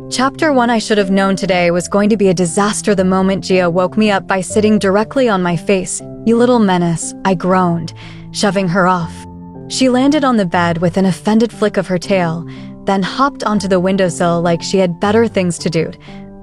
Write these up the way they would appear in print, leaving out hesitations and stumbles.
Chapter 1. I should have known today was going to be a disaster the moment Gia woke me up by sitting directly on my face. "You little menace," I groaned, shoving her off. She landed on the bed with an offended flick of her tail, then hopped onto the windowsill like she had better things to do.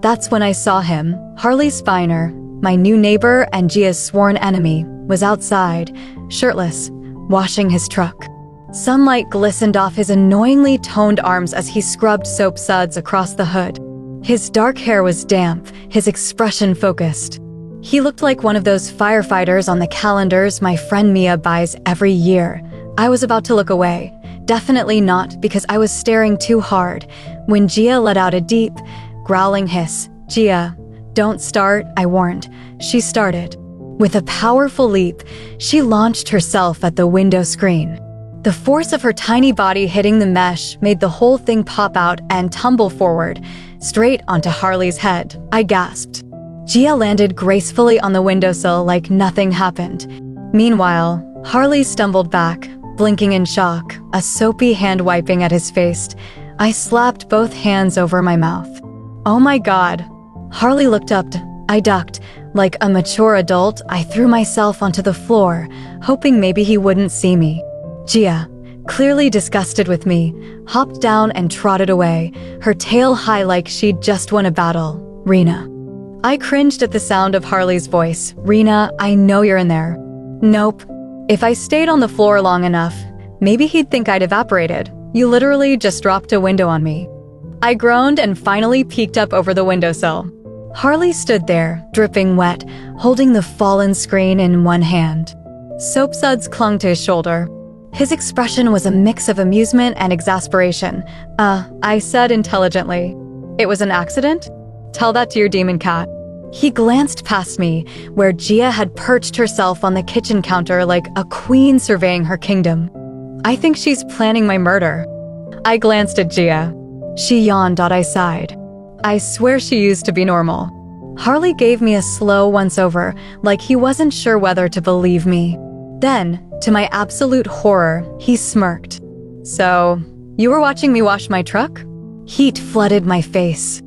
That's when I saw him. Harley Spiner, my new neighbor and Gia's sworn enemy, was outside, shirtless, washing his truck. Sunlight glistened off his annoyingly toned arms as he scrubbed soap suds across the hood. His dark hair was damp, his expression focused. He looked like one of those firefighters on the calendars my friend Mia buys every year. I was about to look away. Definitely not, because I was staring too hard, when Gia let out a deep, growling hiss. "Gia, don't start," I warned. She started. With a powerful leap, she launched herself at the window screen. The force of her tiny body hitting the mesh made the whole thing pop out and tumble forward, straight onto Harley's head. I gasped. Gia landed gracefully on the windowsill like nothing happened. Meanwhile, Harley stumbled back, blinking in shock, a soapy hand wiping at his face. I slapped both hands over my mouth. "Oh my God." Harley looked up. I ducked. Like a mature adult, I threw myself onto the floor, hoping maybe he wouldn't see me. Gia, clearly disgusted with me, hopped down and trotted away, her tail high like she'd just won a battle. "Rena." I cringed at the sound of Harley's voice. "Rena, I know you're in there." "Nope." If I stayed on the floor long enough, maybe he'd think I'd evaporated. "You literally just dropped a window on me." I groaned and finally peeked up over the windowsill. Harley stood there, dripping wet, holding the fallen screen in one hand. Soap suds clung to his shoulder. His expression was a mix of amusement and exasperation. I said intelligently. "It was an accident? Tell that to your demon cat." He glanced past me, where Gia had perched herself on the kitchen counter like a queen surveying her kingdom. "I think she's planning my murder." I glanced at Gia. She yawned. I sighed. "I swear she used to be normal." Harley gave me a slow once-over, like he wasn't sure whether to believe me. Then, to my absolute horror, he smirked. "So, you were watching me wash my truck?" Heat flooded my face.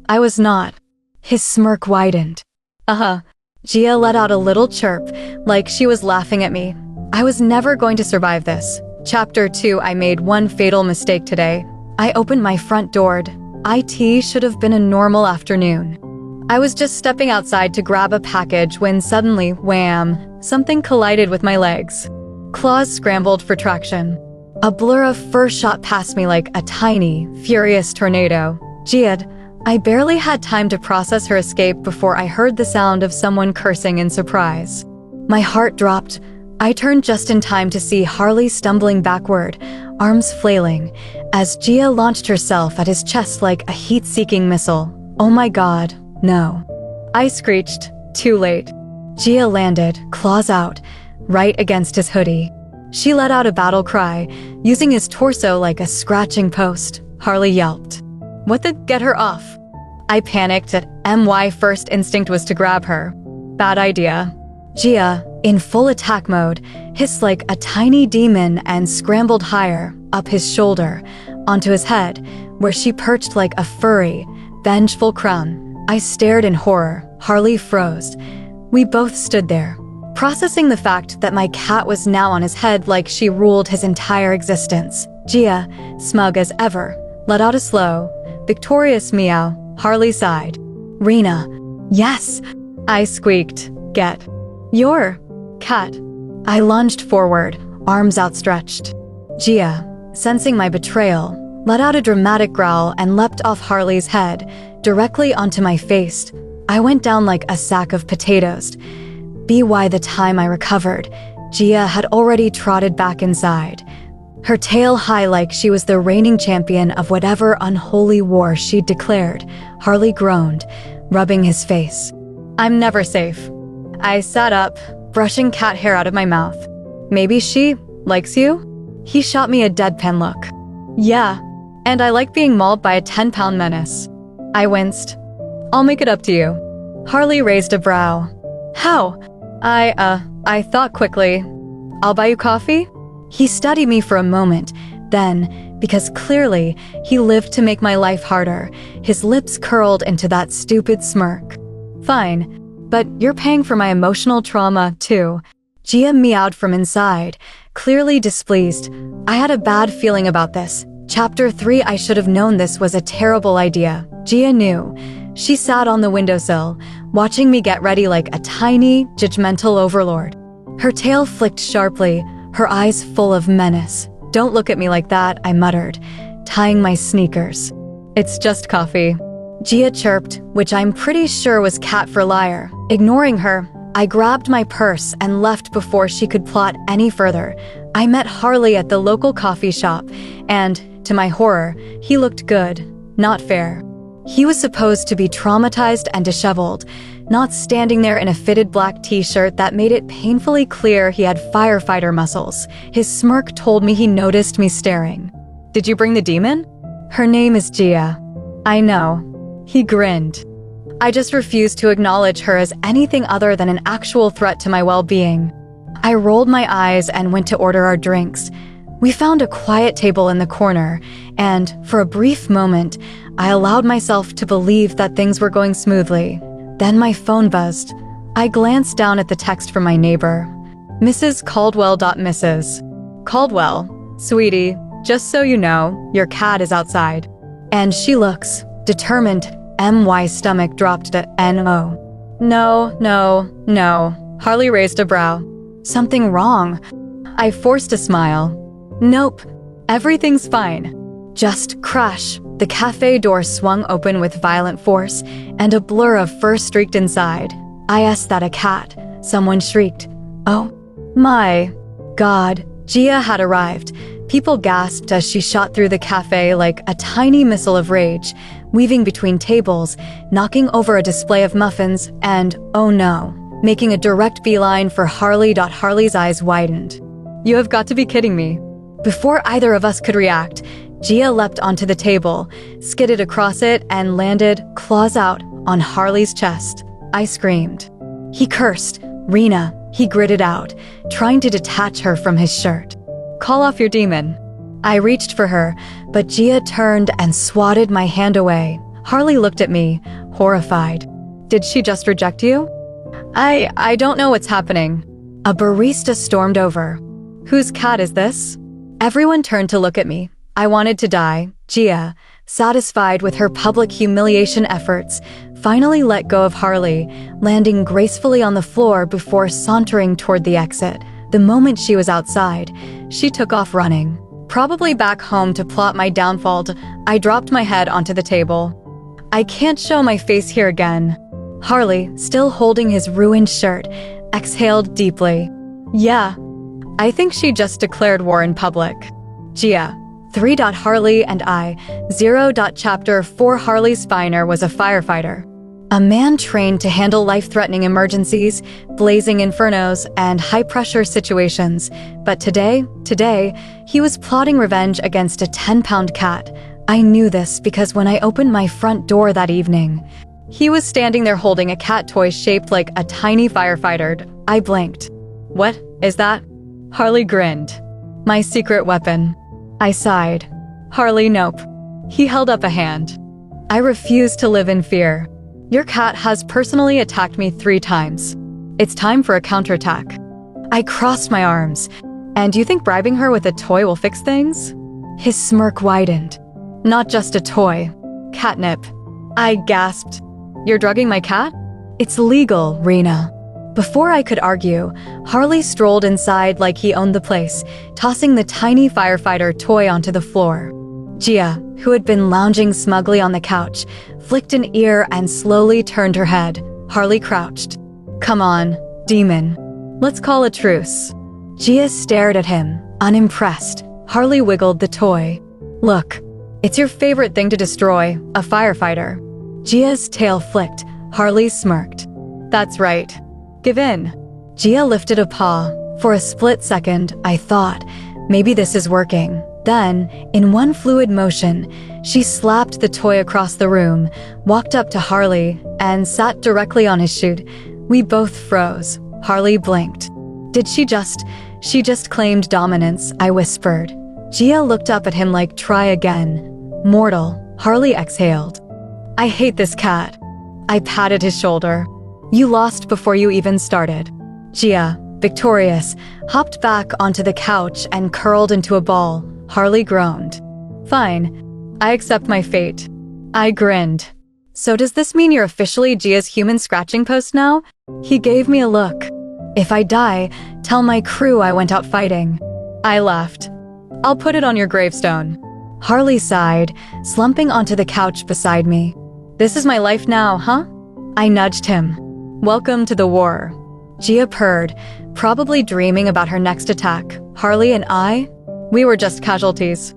I was not. His smirk widened. Gia let out a little chirp, like she was laughing at me. I was never going to survive this. Chapter 2. I made one fatal mistake today. I opened my front door. It should have been a normal afternoon. I was just stepping outside to grab a package when suddenly, wham, something collided with my legs. Claws scrambled for traction. A blur of fur shot past me like a tiny, furious tornado. Gia, I barely had time to process her escape before I heard the sound of someone cursing in surprise. My heart dropped. I turned just in time to see Harley stumbling backward, arms flailing, as Gia launched herself at his chest like a heat-seeking missile. "Oh my God, no." I screeched, too late. Gia landed, claws out, right against his hoodie. She let out a battle cry, using his torso like a scratching post. Harley yelped. "What the? Get her off." I panicked. My first instinct was to grab her. Bad idea. Gia, in full attack mode, hissed like a tiny demon and scrambled higher, up his shoulder, onto his head, where she perched like a furry, vengeful crown. I stared in horror. Harley froze. We both stood there, processing the fact that my cat was now on his head like she ruled his entire existence. Gia, smug as ever, let out a slow, victorious meow. Harley sighed. "Rena." "Yes," I squeaked. "Get your cat." I lunged forward, arms outstretched. Gia, sensing my betrayal, let out a dramatic growl and leapt off Harley's head, directly onto my face. I went down like a sack of potatoes. By the time I recovered, Gia had already trotted back inside, her tail high like she was the reigning champion of whatever unholy war she'd declared. Harley groaned, rubbing his face. "I'm never safe." I sat up, brushing cat hair out of my mouth. "Maybe she likes you?" He shot me a deadpan look. "Yeah, and I like being mauled by a 10-pound menace." I winced. "I'll make it up to you." Harley raised a brow. "How?" I thought quickly. "I'll buy you coffee?" He studied me for a moment, then, because clearly he lived to make my life harder. His lips curled into that stupid smirk. Fine, but you're paying for my emotional trauma, too. Gia meowed from inside, clearly displeased. I had a bad feeling about this. Chapter 3. I should have known this was a terrible idea. Gia knew. She sat on the windowsill, watching me get ready like a tiny, judgmental overlord. Her tail flicked sharply, her eyes full of menace. "Don't look at me like that," I muttered, tying my sneakers. "It's just coffee." Gia chirped, which I'm pretty sure was cat for liar. Ignoring her, I grabbed my purse and left before she could plot any further. I met Harley at the local coffee shop, and, to my horror, he looked good, not fair. He was supposed to be traumatized and disheveled, not standing there in a fitted black t-shirt that made it painfully clear he had firefighter muscles. His smirk told me he noticed me staring. "Did you bring the demon?" "Her name is Gia." "I know." He grinned. I just refused to acknowledge her as anything other than an actual threat to my well-being. I rolled my eyes and went to order our drinks. We found a quiet table in the corner, and, for a brief moment, I allowed myself to believe that things were going smoothly. Then my phone buzzed. I glanced down at the text from my neighbor. "Mrs. Caldwell. Mrs. Caldwell, sweetie, just so you know, your cat is outside." And she looks determined. My stomach dropped to N-O. No. Harley raised a brow. "Something wrong?" I forced a smile. "Nope, everything's fine." Just crash. The cafe door swung open with violent force, and a blur of fur streaked inside. "Is that a cat?" someone shrieked. "Oh my God." Gia had arrived. People gasped as she shot through the cafe like a tiny missile of rage, weaving between tables, knocking over a display of muffins, and, oh no, making a direct beeline for Harley. Harley's eyes widened. "You have got to be kidding me." Before either of us could react, Gia leapt onto the table, skidded across it, and landed, claws out, on Harley's chest. I screamed. He cursed. "Rena," he gritted out, trying to detach her from his shirt. "Call off your demon." I reached for her, but Gia turned and swatted my hand away. Harley looked at me, horrified. "Did she just reject you?" I don't know what's happening." A barista stormed over. "Whose cat is this?" Everyone turned to look at me. I wanted to die. Gia, satisfied with her public humiliation efforts, finally let go of Harley, landing gracefully on the floor before sauntering toward the exit. The moment she was outside, she took off running. Probably back home to plot my downfall. I dropped my head onto the table. "I can't show my face here again." Harley, still holding his ruined shirt, exhaled deeply. "Yeah, I think she just declared war in public." Gia. 3. Harley and I. 0. Chapter 4. Harley Spiner was a firefighter. A man trained to handle life-threatening emergencies, blazing infernos, and high-pressure situations. But today, he was plotting revenge against a 10-pound cat. I knew this because when I opened my front door that evening, he was standing there holding a cat toy shaped like a tiny firefighter. I blinked. "What is that?" Harley grinned. "My secret weapon." I sighed. "Harley, nope." He held up a hand. "I refuse to live in fear. Your cat has personally attacked me 3 times. It's time for a counterattack." I crossed my arms. "And you think bribing her with a toy will fix things?" His smirk widened. "Not just a toy. Catnip." I gasped. "You're drugging my cat?" "It's legal, Rena." Before I could argue, Harley strolled inside like he owned the place, tossing the tiny firefighter toy onto the floor. Gia, who had been lounging smugly on the couch, flicked an ear and slowly turned her head. Harley crouched. "Come on, demon. Let's call a truce." Gia stared at him, unimpressed. Harley wiggled the toy. "Look, it's your favorite thing to destroy, a firefighter." Gia's tail flicked. Harley smirked. "That's right. Give in." Gia lifted a paw. For a split second, I thought, maybe this is working. Then, in one fluid motion, she slapped the toy across the room, walked up to Harley, and sat directly on his chute. We both froze. Harley blinked. She just claimed dominance," I whispered. Gia looked up at him like, try again. Mortal, Harley exhaled. I hate this cat. I patted his shoulder. You lost before you even started. Gia, victorious, hopped back onto the couch and curled into a ball. Harley groaned. Fine. I accept my fate. I grinned. So does this mean you're officially Gia's human scratching post now? He gave me a look. If I die, tell my crew I went out fighting. I laughed. I'll put it on your gravestone. Harley sighed, slumping onto the couch beside me. This is my life now, huh? I nudged him. Welcome to the war. Gia purred, probably dreaming about her next attack. Harley and I? We were just casualties.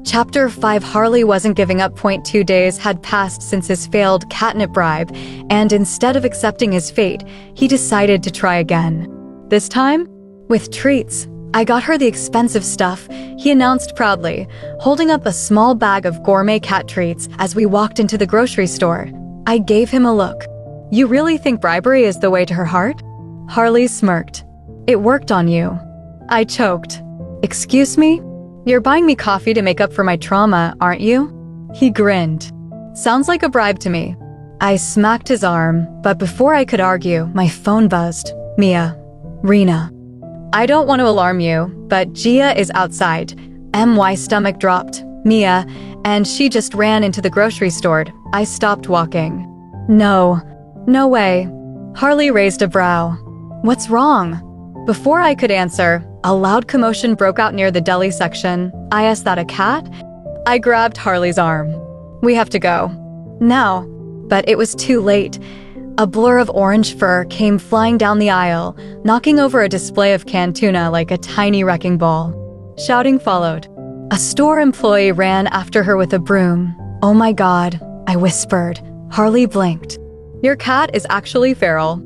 Chapter 5. Harley wasn't giving up. 2 days had passed since his failed catnip bribe, and instead of accepting his fate, he decided to try again. This time, with treats. I got her the expensive stuff, he announced proudly, holding up a small bag of gourmet cat treats as we walked into the grocery store. I gave him a look. You really think bribery is the way to her heart? Harley smirked. It worked on you. I choked. Excuse me? You're buying me coffee to make up for my trauma, aren't you? He grinned. Sounds like a bribe to me. I smacked his arm, but before I could argue, my phone buzzed. Mia. Rena. I don't want to alarm you, but Gia is outside. My stomach dropped. Mia, and she just ran into the grocery store. I stopped walking. No way. Harley raised a brow. What's wrong? Before I could answer, a loud commotion broke out near the deli section. I asked that a cat? I grabbed Harley's arm. We have to go. Now. But it was too late. A blur of orange fur came flying down the aisle, knocking over a display of canned tuna like a tiny wrecking ball. Shouting followed. A store employee ran after her with a broom. Oh my God, I whispered. Harley blinked. Your cat is actually feral.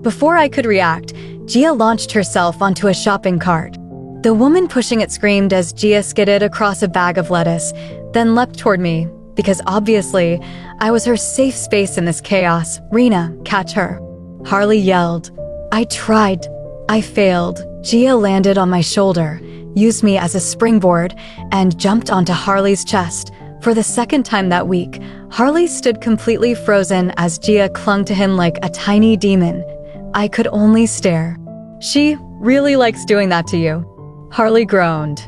Before I could react, Gia launched herself onto a shopping cart. The woman pushing it screamed as Gia skidded across a bag of lettuce, then leapt toward me, because obviously, I was her safe space in this chaos. Rena, catch her. Harley yelled. I tried. I failed. Gia landed on my shoulder, used me as a springboard, and jumped onto Harley's chest. For the second time that week, Harley stood completely frozen as Gia clung to him like a tiny demon. I could only stare. She really likes doing that to you. Harley groaned.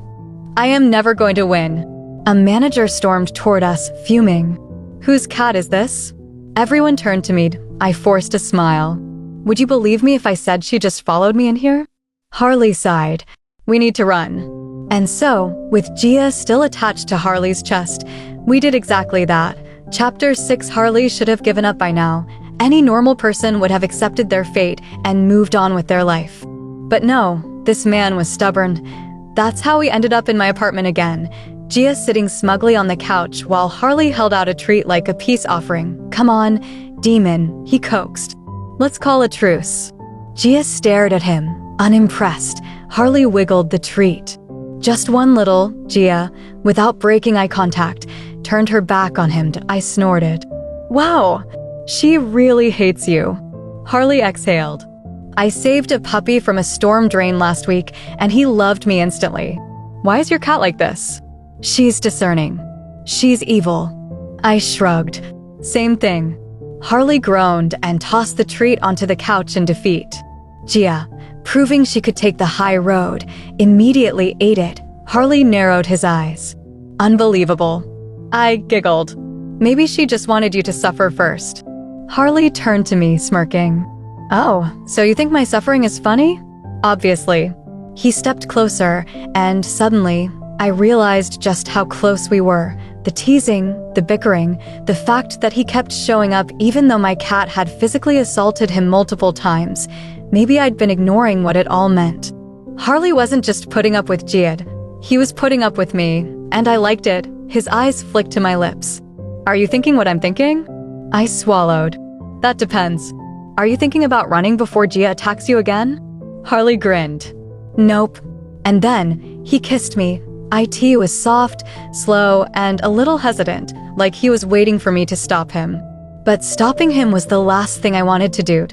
I am never going to win. A manager stormed toward us, fuming. Whose cat is this? Everyone turned to me. I forced a smile. Would you believe me if I said she just followed me in here? Harley sighed. We need to run. And so, with Gia still attached to Harley's chest, we did exactly that. Chapter 6. Harley should have given up by now. Any normal person would have accepted their fate and moved on with their life. But no, this man was stubborn. That's how we ended up in my apartment again. Gia sitting smugly on the couch while Harley held out a treat like a peace offering. Come on, demon, he coaxed. Let's call a truce. Gia stared at him, unimpressed. Harley wiggled the treat. Just one little, Gia, without breaking eye contact, turned her back on him. I snorted. Wow, she really hates you. Harley exhaled. I saved a puppy from a storm drain last week, and he loved me instantly. Why is your cat like this? She's discerning. She's evil. I shrugged. Same thing. Harley groaned and tossed the treat onto the couch in defeat. Gia, proving she could take the high road, immediately ate it. Harley narrowed his eyes. Unbelievable. I giggled. Maybe she just wanted you to suffer first. Harley turned to me, smirking. Oh, so you think my suffering is funny? Obviously. He stepped closer, and suddenly, I realized just how close we were. The teasing, the bickering, the fact that he kept showing up even though my cat had physically assaulted him multiple times. Maybe I'd been ignoring what it all meant. Harley wasn't just putting up with Gia. He was putting up with me, and I liked it. His eyes flicked to my lips. Are you thinking what I'm thinking? I swallowed. That depends. Are you thinking about running before Gia attacks you again? Harley grinned. Nope. And then, he kissed me. It was soft, slow, and a little hesitant, like he was waiting for me to stop him. But stopping him was the last thing I wanted to do.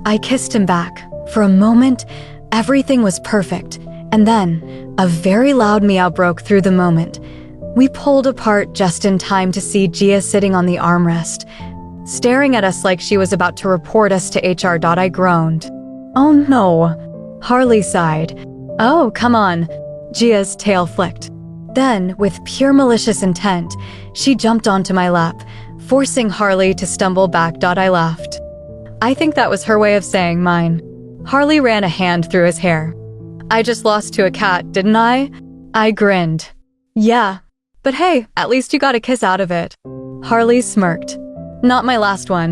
I kissed him back. For a moment, everything was perfect. And then, a very loud meow broke through the moment. We pulled apart just in time to see Gia sitting on the armrest, staring at us like she was about to report us to HR. I groaned. "Oh no." Harley sighed. "Oh, come on." Gia's tail flicked. Then, with pure malicious intent, she jumped onto my lap, forcing Harley to stumble back. I laughed. I think that was her way of saying mine. Harley ran a hand through his hair. "I just lost to a cat, didn't I?" I grinned. "Yeah. But hey, at least you got a kiss out of it." Harley smirked. "Not my last one."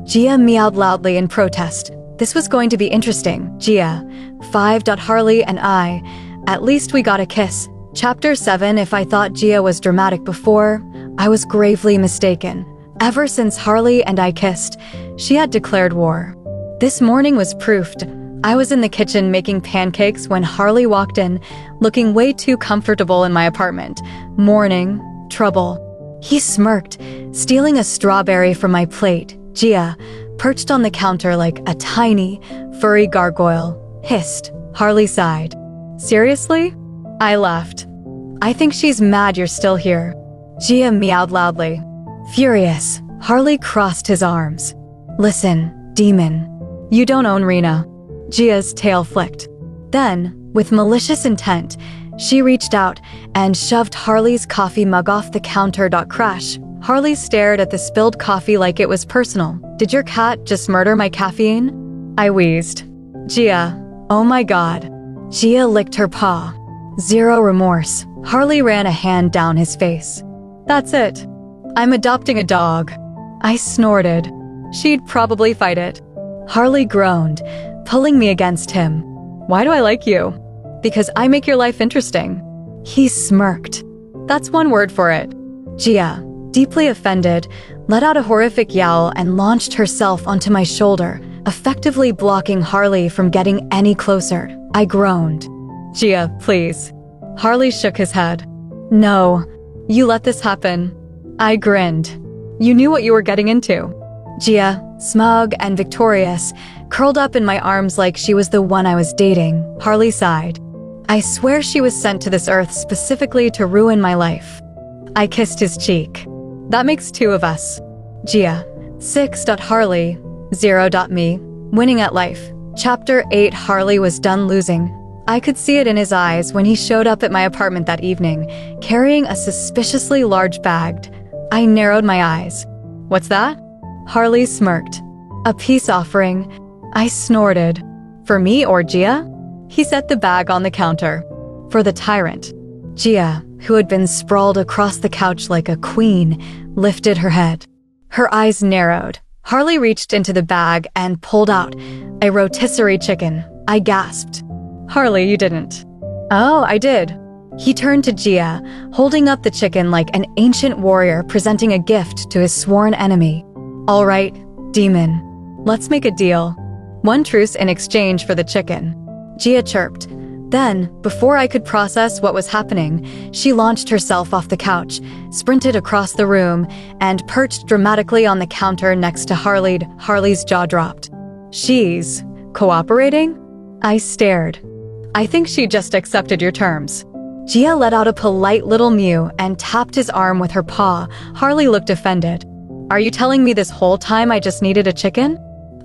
Gia meowed loudly in protest. This was going to be interesting. Gia. 5. Harley and I. At least we got a kiss. Chapter 7. If I thought Gia was dramatic before, I was gravely mistaken. Ever since Harley and I kissed, she had declared war. This morning was proofed. I was in the kitchen making pancakes when Harley walked in, looking way too comfortable in my apartment. Morning, trouble. He smirked, stealing a strawberry from my plate. Gia, perched on the counter like a tiny, furry gargoyle, hissed. Harley sighed. "Seriously?" I laughed. "I think she's mad you're still here." Gia meowed loudly. Furious, Harley crossed his arms. "Listen, demon. You don't own Rena." Gia's tail flicked. Then, with malicious intent, she reached out and shoved Harley's coffee mug off the counter. Crash. Harley stared at the spilled coffee like it was personal. "Did your cat just murder my caffeine?" I wheezed. "Gia, oh my god." Gia licked her paw. Zero remorse. Harley ran a hand down his face. "That's it. I'm adopting a dog." I snorted. "She'd probably fight it." Harley groaned, pulling me against him. "Why do I like you?" "Because I make your life interesting." He smirked. "That's one word for it." Gia, deeply offended, let out a horrific yowl and launched herself onto my shoulder, effectively blocking Harley from getting any closer. I groaned. "Gia, please." Harley shook his head. "No, you let this happen." I grinned. "You knew what you were getting into." Gia, smug and victorious, curled up in my arms like she was the one I was dating. Harley sighed. "I swear she was sent to this earth specifically to ruin my life." I kissed his cheek. "That makes 2 of us." Gia. 6. Harley. 0. Me. Winning at life. Chapter 8. Harley was done losing. I could see it in his eyes when he showed up at my apartment that evening, carrying a suspiciously large bag. I narrowed my eyes. "What's that?" Harley smirked. "A peace offering." I snorted. "For me or Gia?" He set the bag on the counter. "For the tyrant." Gia, who had been sprawled across the couch like a queen, lifted her head. Her eyes narrowed. Harley reached into the bag and pulled out a rotisserie chicken. I gasped. "Harley, you didn't." "Oh, I did." He turned to Gia, holding up the chicken like an ancient warrior presenting a gift to his sworn enemy. "All right, demon. Let's make a deal. 1 truce in exchange for the chicken." Gia chirped. Then, before I could process what was happening, she launched herself off the couch, sprinted across the room, and perched dramatically on the counter next to Harley. Harley's jaw dropped. "She's cooperating?" I stared. "I think she just accepted your terms." Gia let out a polite little mew and tapped his arm with her paw. Harley looked offended. "Are you telling me this whole time I just needed a chicken?"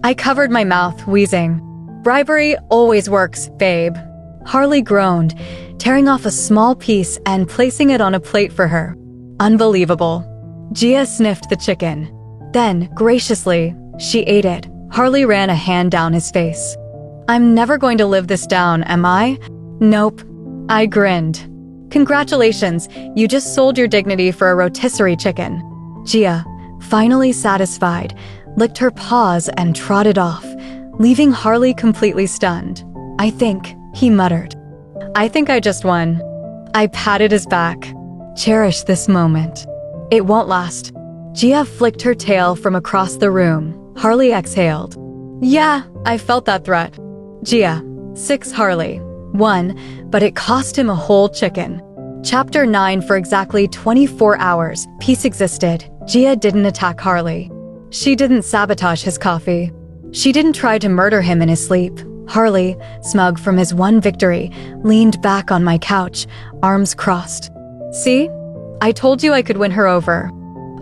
I covered my mouth, wheezing. "Bribery always works, babe." Harley groaned, tearing off a small piece and placing it on a plate for her. "Unbelievable." Gia sniffed the chicken. Then, graciously, she ate it. Harley ran a hand down his face. "I'm never going to live this down, am I?" "Nope." I grinned. "Congratulations, you just sold your dignity for a rotisserie chicken." Gia, finally satisfied, licked her paws and trotted off, leaving Harley completely stunned. "I think," he muttered. "I think I just won." I patted his back. "Cherish this moment. It won't last." Gia flicked her tail from across the room. Harley exhaled. "Yeah, I felt that threat." Gia. 6. Harley. 1. But it cost him a whole chicken. Chapter 9. For exactly 24 hours, peace existed. Gia didn't attack Harley. She didn't sabotage his coffee. She didn't try to murder him in his sleep. Harley, smug from his one victory, leaned back on my couch, arms crossed. See? I told you I could win her over.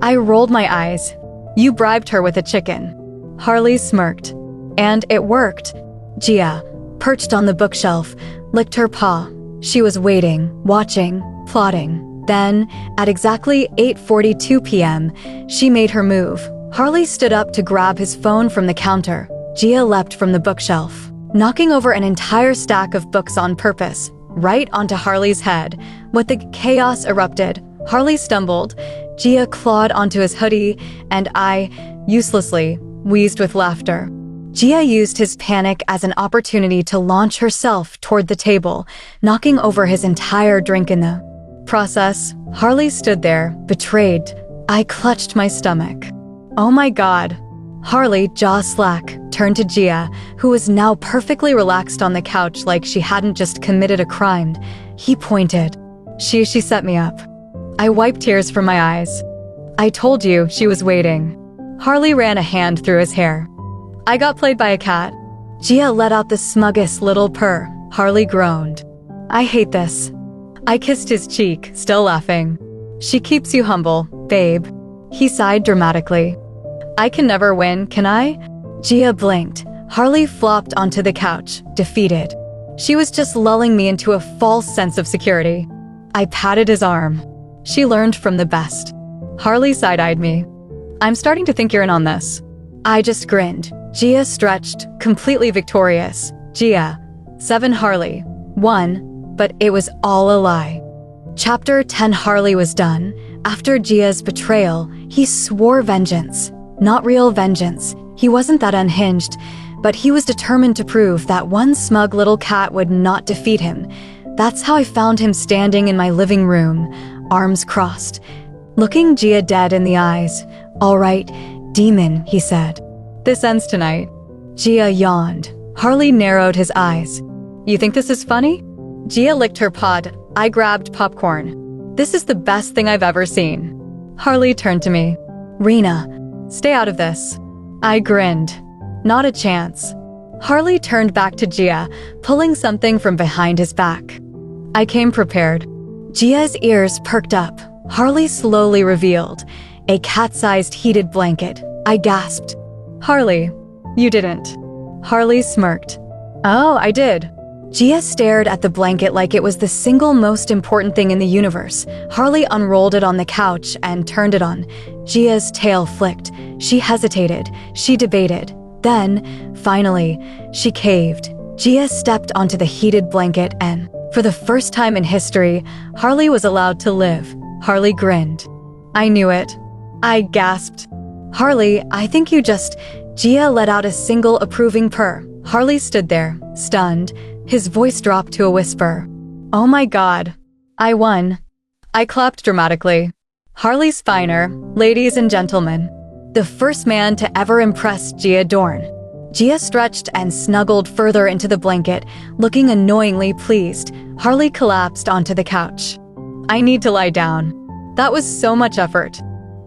I rolled my eyes. You bribed her with a chicken. Harley smirked. And it worked. Gia, perched on the bookshelf, licked her paw. She was waiting, watching, plotting. Then, at exactly 8:42 p.m., she made her move. Harley stood up to grab his phone from the counter. Gia leapt from the bookshelf, knocking over an entire stack of books on purpose, right onto Harley's head. With the chaos erupted, Harley stumbled. Gia clawed onto his hoodie, and I, uselessly, wheezed with laughter. Gia used his panic as an opportunity to launch herself toward the table, knocking over his entire drink in the process. Harley stood there, betrayed. I clutched my stomach. Oh my God. Harley, jaw slack, turned to Gia, who was now perfectly relaxed on the couch like she hadn't just committed a crime. He pointed. She set me up. I wiped tears from my eyes. I told you she was waiting. Harley ran a hand through his hair. I got played by a cat. Gia let out the smuggest little purr. Harley groaned. I hate this. I kissed his cheek, still laughing. She keeps you humble, babe. He sighed dramatically. I can never win, can I? Gia blinked. Harley flopped onto the couch, defeated. She was just lulling me into a false sense of security. I patted his arm. She learned from the best. Harley side-eyed me. I'm starting to think you're in on this. I just grinned. Gia stretched, completely victorious. Gia, 7 Harley, 1, but it was all a lie. Chapter 10. Harley was done. After Gia's betrayal, he swore vengeance. Not real vengeance. He wasn't that unhinged, but he was determined to prove that one smug little cat would not defeat him. That's how I found him standing in my living room, arms crossed, looking Gia dead in the eyes. All right, demon, he said. This ends tonight. Gia yawned. Harley narrowed his eyes. You think this is funny? Gia licked her pod. I grabbed popcorn. This is the best thing I've ever seen. Harley turned to me. Rena, stay out of this. I grinned. Not a chance. Harley turned back to Gia, pulling something from behind his back. I came prepared. Gia's ears perked up. Harley slowly revealed a cat-sized heated blanket. I gasped. Harley, you didn't. Harley smirked. Oh, I did. Gia stared at the blanket like it was the single most important thing in the universe. Harley unrolled it on the couch and turned it on. Gia's tail flicked. She hesitated. She debated. Then, finally, she caved. Gia stepped onto the heated blanket and, for the first time in history, Harley was allowed to live. Harley grinned. I knew it. I gasped. Harley, I think you just... Gia let out a single approving purr. Harley stood there, stunned. His voice dropped to a whisper. Oh my God. I won. I clapped dramatically. Harley Spiner, ladies and gentlemen. The first man to ever impress Gia Dorn. Gia stretched and snuggled further into the blanket, looking annoyingly pleased. Harley collapsed onto the couch. I need to lie down. That was so much effort.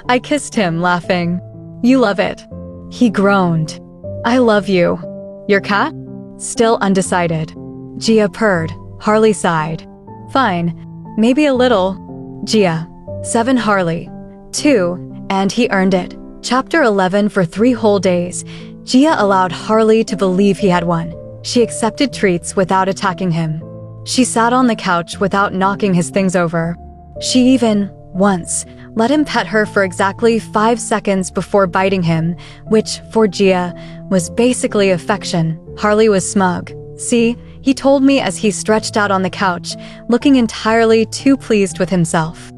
I kissed him, laughing. You love it. He groaned. I love you. Your cat? Still undecided. Gia purred. Harley sighed. Fine. Maybe a little. Gia. 7 Harley. 2, and he earned it. Chapter 11. For 3 whole days, Gia allowed Harley to believe he had won. She accepted treats without attacking him. She sat on the couch without knocking his things over. She even, once, let him pet her for exactly 5 seconds before biting him, which, for Gia, was basically affection. Harley was smug. See, he told me as he stretched out on the couch, looking entirely too pleased with himself.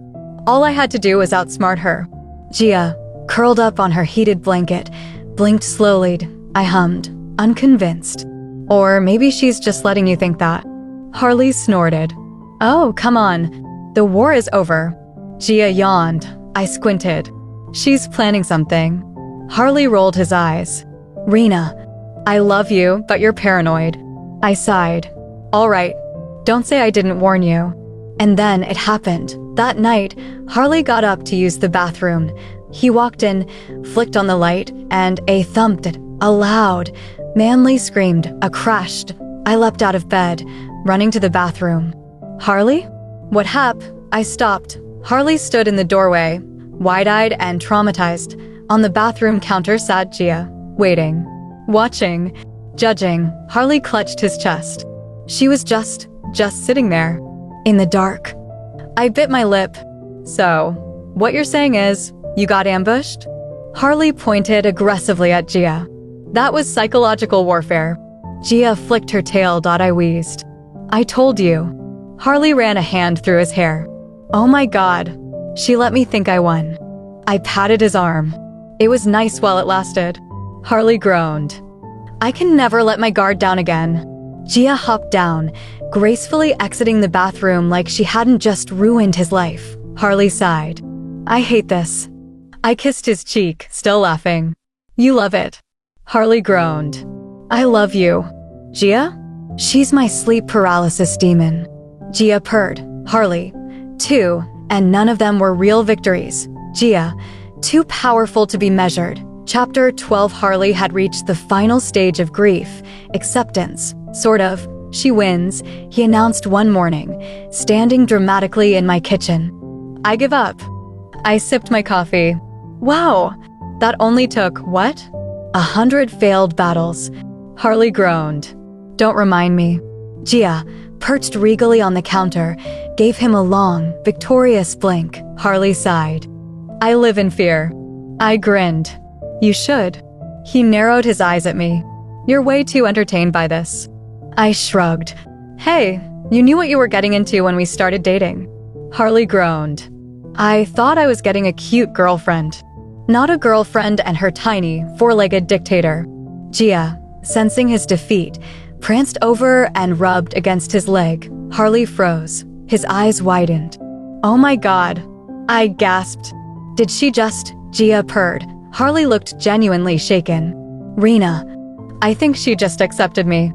All I had to do was outsmart her. Gia, curled up on her heated blanket, blinked slowly. I hummed, unconvinced. Or maybe she's just letting you think that. Harley snorted. Oh, come on. The war is over. Gia yawned. I squinted. She's planning something. Harley rolled his eyes. Rena, I love you, but you're paranoid. I sighed. All right. Don't say I didn't warn you. And then it happened. That night, Harley got up to use the bathroom. He walked in, flicked on the light, and a thumped it, a loud, Manly screamed, crashed. I leapt out of bed, running to the bathroom. Harley? What hap? I stopped. Harley stood in the doorway, wide-eyed and traumatized. On the bathroom counter sat Gia, waiting, watching, judging. Harley clutched his chest. She was just sitting there, in the dark. I bit my lip. So, what you're saying is, you got ambushed? Harley pointed aggressively at Gia. That was psychological warfare. Gia flicked her tail. I wheezed. I told you. Harley ran a hand through his hair. Oh my God. She let me think I won. I patted his arm. It was nice while it lasted. Harley groaned. I can never let my guard down again. Gia hopped down, gracefully exiting the bathroom like she hadn't just ruined his life. Harley sighed. I hate this. I kissed his cheek, still laughing. You love it. Harley groaned. I love you. Gia? She's my sleep paralysis demon. Gia purred. Harley. 2, and none of them were real victories. Gia. Too powerful to be measured. Chapter 12. Harley had reached the final stage of grief. Acceptance. Sort of. She wins, he announced one morning, standing dramatically in my kitchen. I give up. I sipped my coffee. Wow, that only took, what? 100 failed battles. Harley groaned. Don't remind me. Gia, perched regally on the counter, gave him a long, victorious blink. Harley sighed. I live in fear. I grinned. You should. He narrowed his eyes at me. You're way too entertained by this. I shrugged. Hey, you knew what you were getting into when we started dating. Harley groaned. I thought I was getting a cute girlfriend. Not a girlfriend and her tiny, four-legged dictator. Gia, sensing his defeat, pranced over and rubbed against his leg. Harley froze. His eyes widened. Oh my God. I gasped. Did she just? Gia purred. Harley looked genuinely shaken. Rena. I think she just accepted me.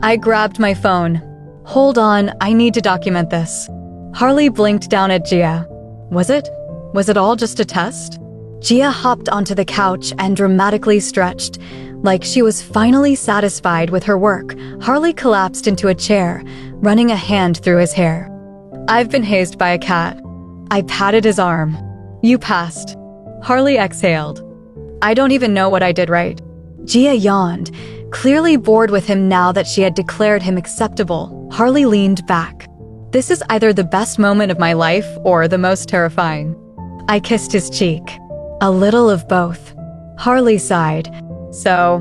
I grabbed my phone. Hold on, I need to document this. Harley blinked down at Gia. Was it all just a test? Gia hopped onto the couch and dramatically stretched, like she was finally satisfied with her work. Harley collapsed into a chair, running a hand through his hair. I've been hazed by a cat. I patted his arm. You passed. Harley exhaled. I don't even know what I did right. Gia yawned, clearly bored with him now that she had declared him acceptable. Harley leaned back. This is either the best moment of my life or the most terrifying. I kissed his cheek. A little of both. Harley sighed. So,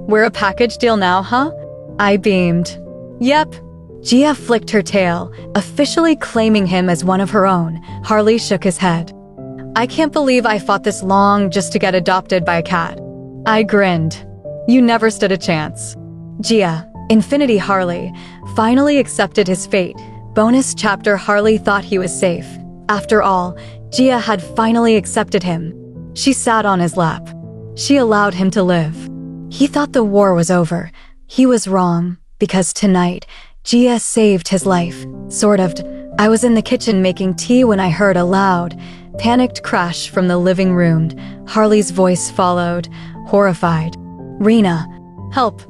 we're a package deal now, huh? I beamed. Yep. Gia flicked her tail, officially claiming him as one of her own. Harley shook his head. I can't believe I fought this long just to get adopted by a cat. I grinned. You never stood a chance. Gia, Infinity Harley, finally accepted his fate. Bonus chapter. Harley thought he was safe. After all, Gia had finally accepted him. She sat on his lap. She allowed him to live. He thought the war was over. He was wrong, because tonight, Gia saved his life. Sort of. I was in the kitchen making tea when I heard a loud, panicked crash from the living room. Harley's voice followed, horrified. Rena, help.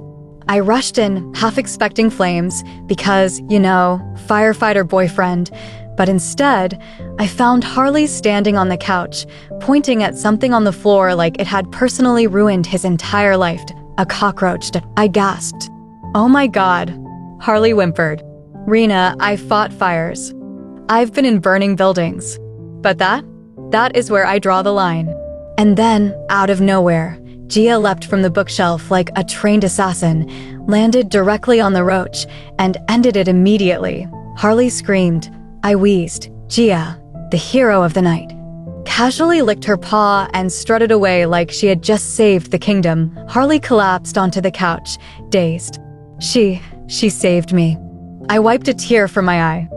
I rushed in, half expecting flames, because, firefighter boyfriend. But instead, I found Harley standing on the couch, pointing at something on the floor like it had personally ruined his entire life. A cockroach. I gasped. Oh my God. Harley whimpered. Rena, I fought fires. I've been in burning buildings. But that is where I draw the line. And then, out of nowhere, Gia leapt from the bookshelf like a trained assassin, landed directly on the roach, and ended it immediately. Harley screamed. I wheezed. Gia, the hero of the night, casually licked her paw and strutted away like she had just saved the kingdom. Harley collapsed onto the couch, dazed. She saved me. I wiped a tear from my eye.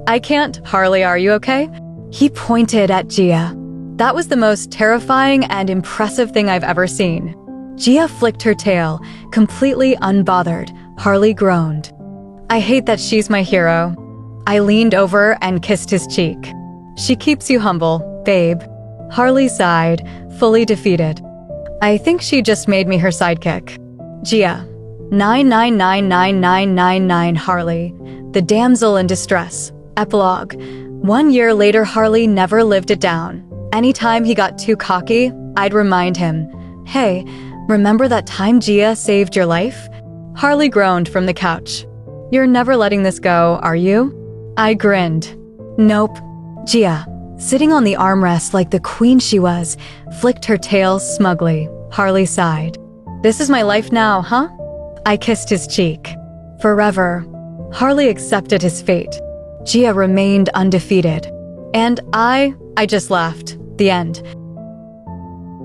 I can't. Harley, are you okay? He pointed at Gia. That was the most terrifying and impressive thing I've ever seen. Gia flicked her tail, completely unbothered. Harley groaned. I hate that she's my hero. I leaned over and kissed his cheek. She keeps you humble, babe. Harley sighed, fully defeated. I think she just made me her sidekick. Gia, 999999 Harley, the damsel in distress. Epilogue. 1 year later, Harley never lived it down. Anytime he got too cocky, I'd remind him, "Hey, remember that time Gia saved your life?" Harley groaned from the couch. "You're never letting this go, are you?" I grinned. "Nope." Gia, sitting on the armrest like the queen she was, flicked her tail smugly. Harley sighed. "This is my life now, huh?" I kissed his cheek. Forever. Harley accepted his fate. Gia remained undefeated. And I just laughed. The end.